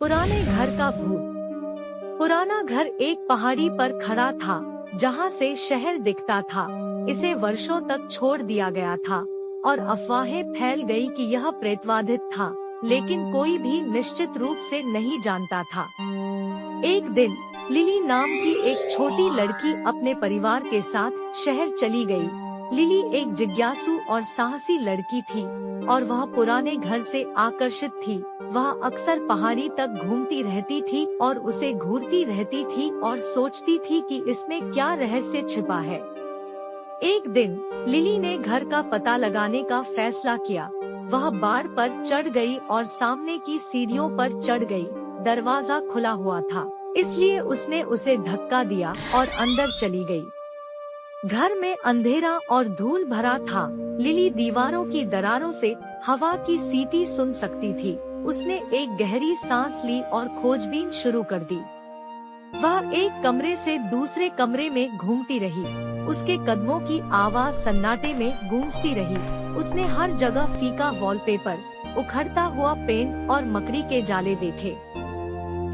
पुराने घर का भूत। पुराना घर एक पहाड़ी पर खड़ा था, जहाँ से शहर दिखता था। इसे वर्षों तक छोड़ दिया गया था और अफवाहें फैल गई कि यह प्रेतवाधित था, लेकिन कोई भी निश्चित रूप से नहीं जानता था। एक दिन लिली नाम की एक छोटी लड़की अपने परिवार के साथ शहर चली गई। लिली एक जिज्ञासु और साहसी लड़की थी और वह पुराने घर से आकर्षित थी। वह अक्सर पहाड़ी तक घूमती रहती थी और उसे घूरती रहती थी और सोचती थी कि इसमें क्या रहस्य छिपा है। एक दिन लिली ने घर का पता लगाने का फैसला किया। वह बाड़ पर चढ़ गई और सामने की सीढ़ियों पर चढ़ गई। दरवाजा खुला हुआ था, इसलिए उसने उसे धक्का दिया और अंदर चली गई। घर में अंधेरा और धूल भरा था। लिली दीवारों की दरारों से हवा की सीटी सुन सकती थी। उसने एक गहरी सांस ली और खोजबीन शुरू कर दी। वह एक कमरे से दूसरे कमरे में घूमती रही। उसके कदमों की आवाज सन्नाटे में गूंजती रही। उसने हर जगह फीका वॉलपेपर, उखड़ता हुआ पेंट और मकड़ी के जाले देखे।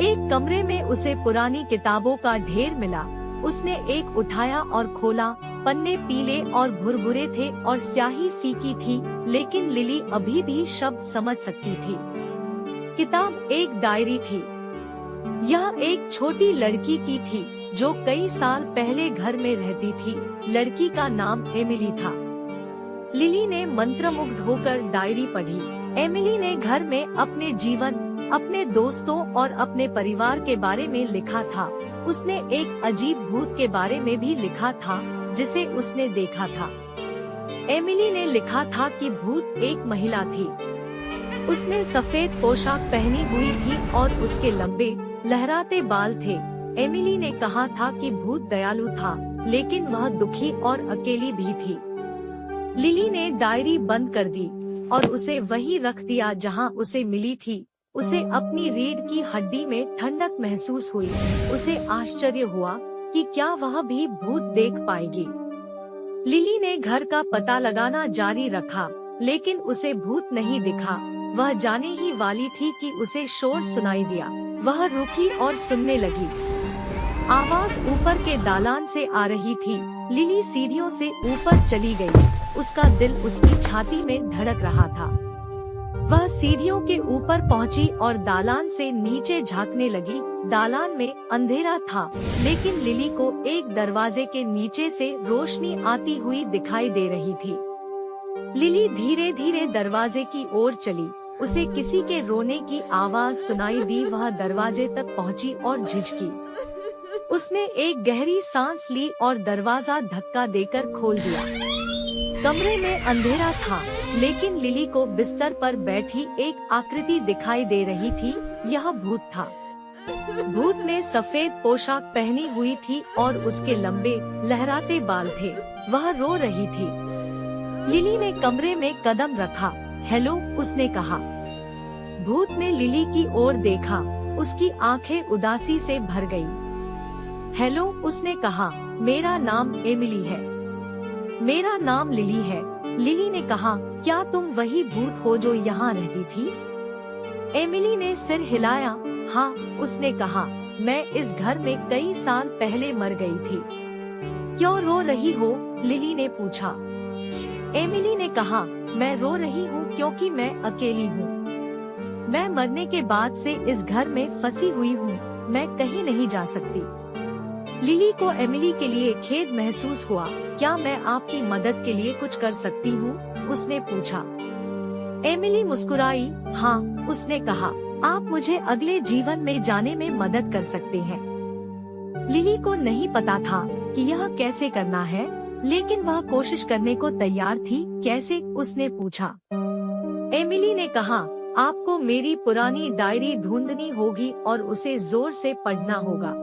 एक कमरे में उसे पुरानी किताबों का ढेर मिला। उसने एक उठाया और खोला। पन्ने पीले और भुरभुरे थे और स्याही फीकी थी, लेकिन लिली अभी भी शब्द समझ सकती थी। किताब एक डायरी थी। यह एक छोटी लड़की की थी जो कई साल पहले घर में रहती थी। लड़की का नाम एमिली था। लिली ने मंत्रमुग्ध होकर डायरी पढ़ी। एमिली ने घर में अपने जीवन, अपने दोस्तों और अपने परिवार के बारे में लिखा था। उसने एक अजीब भूत के बारे में भी लिखा था जिसे उसने देखा था। एमिली ने लिखा था कि भूत एक महिला थी। उसने सफेद पोशाक पहनी हुई थी और उसके लंबे लहराते बाल थे। एमिली ने कहा था कि भूत दयालु था, लेकिन वह दुखी और अकेली भी थी। लिली ने डायरी बंद कर दी और उसे वहीं रख दिया जहां उसे मिली थी। उसे अपनी रीढ़ की हड्डी में ठंडक महसूस हुई। उसे आश्चर्य हुआ कि क्या वह भी भूत देख पाएगी। लिली ने घर का पता लगाना जारी रखा, लेकिन उसे भूत नहीं दिखा। वह जाने ही वाली थी कि उसे शोर सुनाई दिया। वह रुकी और सुनने लगी। आवाज ऊपर के दालान से आ रही थी। लिली सीढ़ियों से ऊपर चली गई। उसका दिल उसकी छाती में धड़क रहा था। वह सीढ़ियों के ऊपर पहुंची और दालान से नीचे झांकने लगी। दालान में अंधेरा था, लेकिन लिली को एक दरवाजे के नीचे से रोशनी आती हुई दिखाई दे रही थी। लिली धीरे धीरे दरवाजे की ओर चली। उसे किसी के रोने की आवाज सुनाई दी। वह दरवाजे तक पहुंची और झिझकी। उसने एक गहरी सांस ली और दरवाजा धक्का देकर खोल दिया। कमरे में अंधेरा था, लेकिन लिली को बिस्तर पर बैठी एक आकृति दिखाई दे रही थी। यह भूत था। भूत ने सफेद पोशाक पहनी हुई थी और उसके लंबे लहराते बाल थे। वह रो रही थी। लिली ने कमरे में कदम रखा। हेलो, उसने कहा। भूत ने लिली की ओर देखा। उसकी आंखें उदासी से भर गई। हेलो, उसने कहा। मेरा नाम एमिली है। मेरा नाम लिली है। लिली ने कहा, क्या तुम वही भूत हो जो यहाँ रहती थी? एमिली ने सिर हिलाया। हाँ, उसने कहा। मैं इस घर में कई साल पहले मर गई थी। क्यों रो रही हो? लिली ने पूछा। एमिली ने कहा, मैं रो रही हूँ क्योंकि मैं अकेली हूँ। मैं मरने के बाद से इस घर में फंसी हुई हूँ। मैं कहीं नहीं जा सकती। लिली को एमिली के लिए खेद महसूस हुआ। क्या मैं आपकी मदद के लिए कुछ कर सकती हूँ? उसने पूछा। एमिली मुस्कुराई। हाँ, उसने कहा। आप मुझे अगले जीवन में जाने में मदद कर सकते हैं। लिली को नहीं पता था कि यह कैसे करना है, लेकिन वह कोशिश करने को तैयार थी। कैसे? उसने पूछा। एमिली ने कहा, आपको मेरी पुरानी डायरी ढूंढनी होगी और उसे जोर से पढ़ना होगा।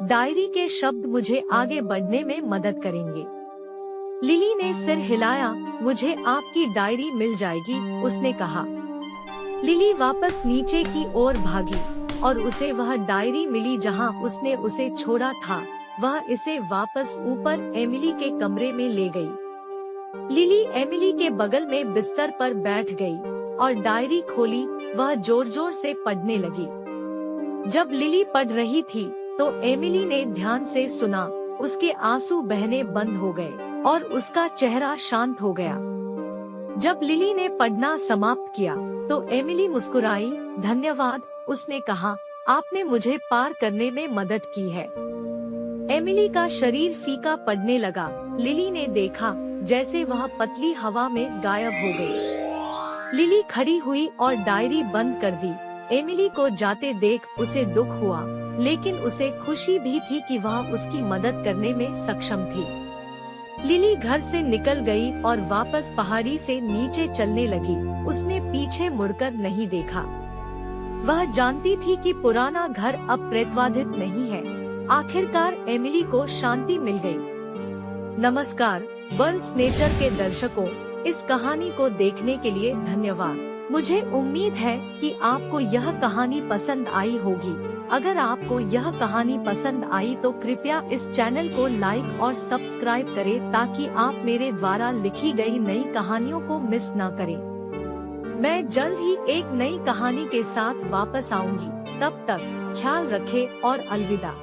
डायरी के शब्द मुझे आगे बढ़ने में मदद करेंगे। लिली ने सिर हिलाया। मुझे आपकी डायरी मिल जाएगी, उसने कहा। लिली वापस नीचे की ओर भागी और उसे वह डायरी मिली जहां उसने उसे छोड़ा था। वह इसे वापस ऊपर एमिली के कमरे में ले गई। लिली एमिली के बगल में बिस्तर पर बैठ गई और डायरी खोली। वह जोर जोर से पढ़ने लगी। जब लिली पढ़ रही थी तो एमिली ने ध्यान से सुना। उसके आंसू बहने बंद हो गए और उसका चेहरा शांत हो गया। जब लिली ने पढ़ना समाप्त किया तो एमिली मुस्कुराई। धन्यवाद, उसने कहा, आपने मुझे पार करने में मदद की है। एमिली का शरीर फीका पड़ने लगा। लिली ने देखा जैसे वह पतली हवा में गायब हो गई। लिली खड़ी हुई और डायरी बंद कर दी। एमिली को जाते देख उसे दुख हुआ, लेकिन उसे खुशी भी थी कि वह उसकी मदद करने में सक्षम थी। लिली घर से निकल गई और वापस पहाड़ी से नीचे चलने लगी। उसने पीछे मुड़कर नहीं देखा। वह जानती थी कि पुराना घर अब प्रेतवाधित नहीं है। आखिरकार एमिली को शांति मिल गई। नमस्कार वर्ल्ड नेचर के दर्शकों, इस कहानी को देखने के लिए धन्यवाद। मुझे उम्मीद है कि आपको यह कहानी पसंद आई होगी। अगर आपको यह कहानी पसंद आई तो कृपया इस चैनल को लाइक और सब्सक्राइब करें ताकि आप मेरे द्वारा लिखी गई नई कहानियों को मिस न करें। मैं जल्द ही एक नई कहानी के साथ वापस आऊंगी। तब तक ख्याल रखें और अलविदा।